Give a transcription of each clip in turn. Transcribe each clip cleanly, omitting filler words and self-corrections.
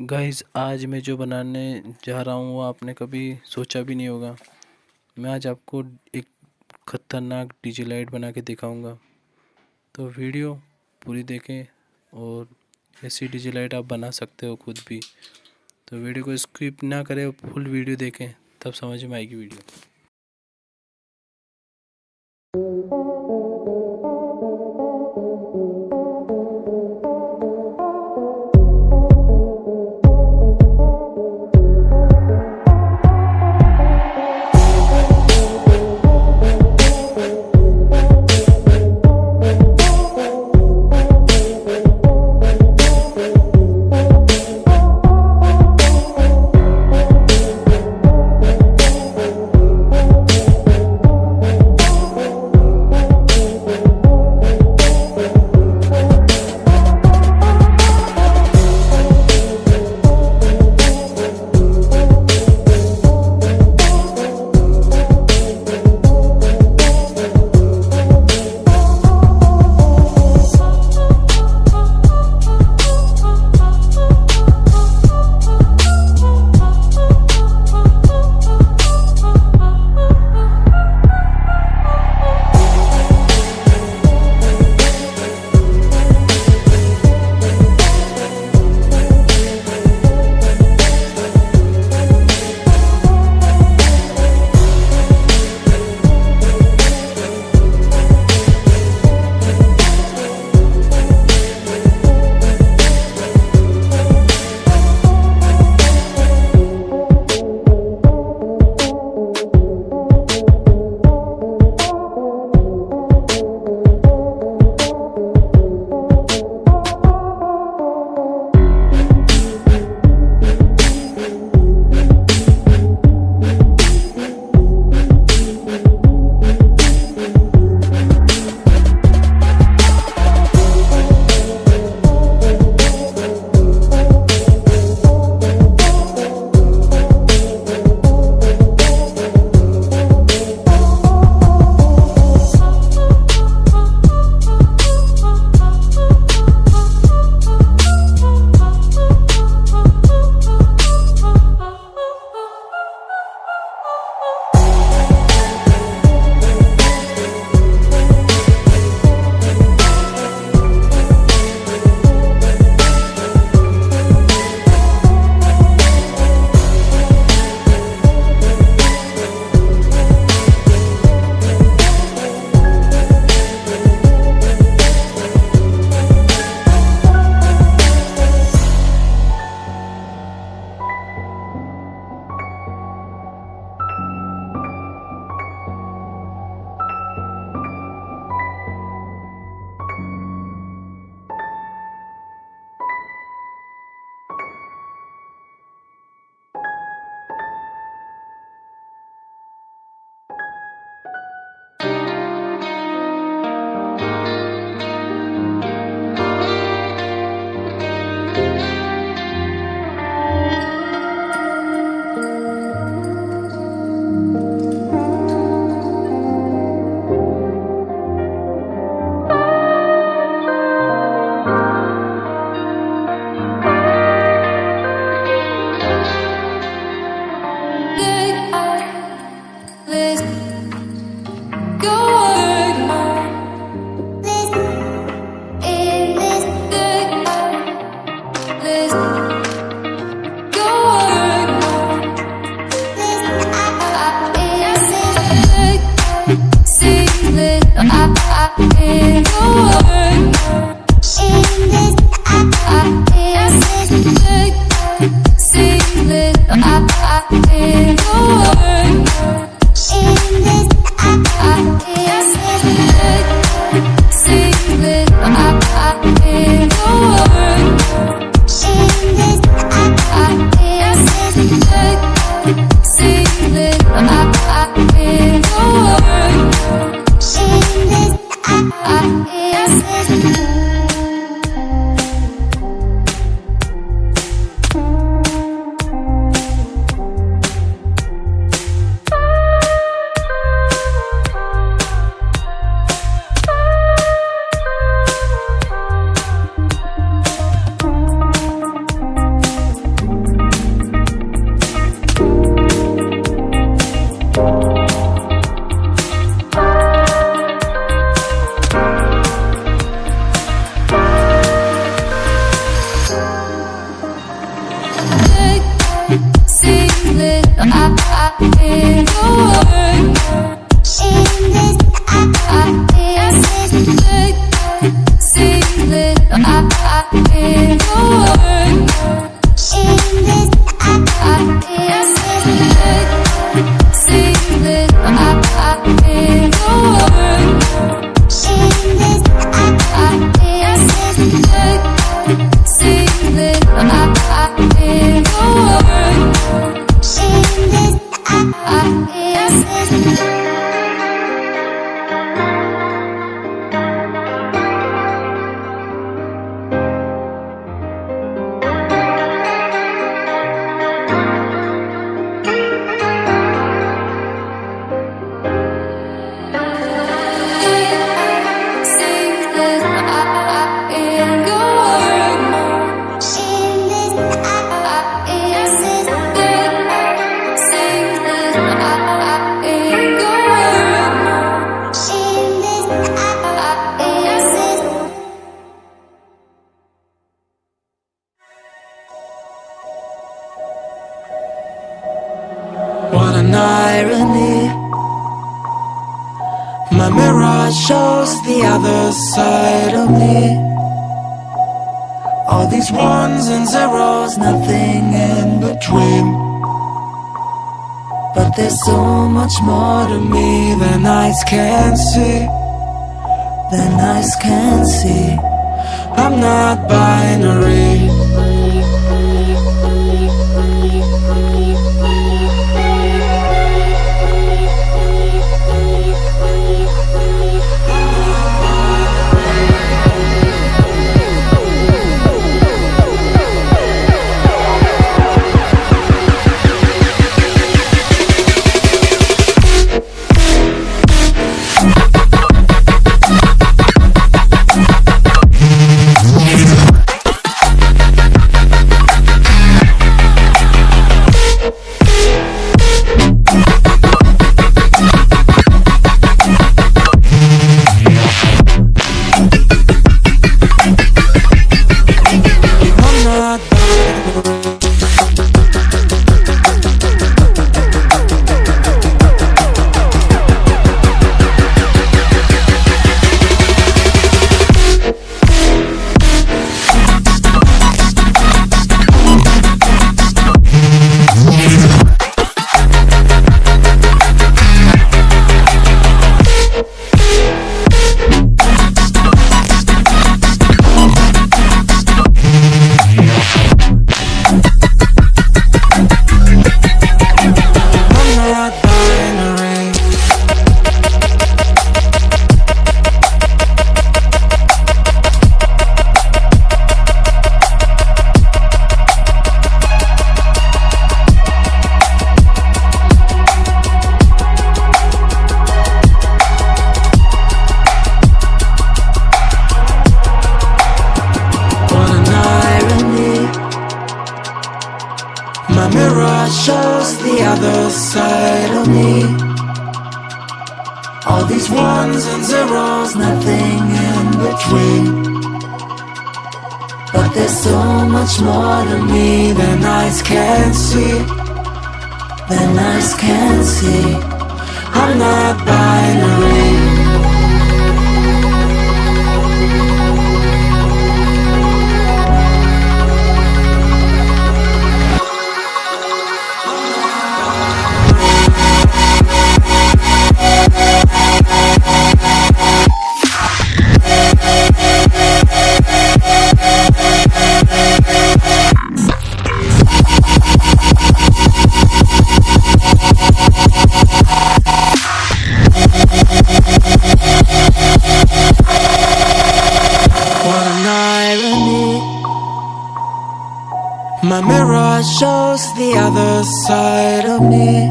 Guys, आज मैं जो बनाने जा रहा हूँ वो आपने कभी सोचा भी नहीं होगा। मैं आज आपको एक खतरनाक डीजे लाइट बना के दिखाऊंगा। तो वीडियो पूरी देखें और ऐसी डीजे लाइट आप बना सकते हो खुद भी। तो वीडियो को स्किप ना करें, फुल वीडियो देखें, तब समझ में आएगी video. What an irony. My mirror shows the other side of me. All these ones and zeros, nothing in between. But there's so much more to me than eyes can see. Than eyes can see. I'm not binary. My mirror shows the other side of me. All these ones and zeros, nothing in between. But there's so much more to me than eyes can see. Than eyes can see. I'm not binary. My mirror shows the other side of me.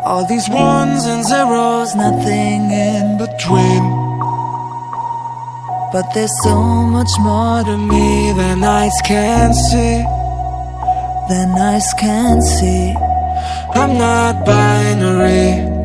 All these ones and zeros, nothing in between. But there's so much more to me than eyes can see. Than eyes can see. I'm not binary.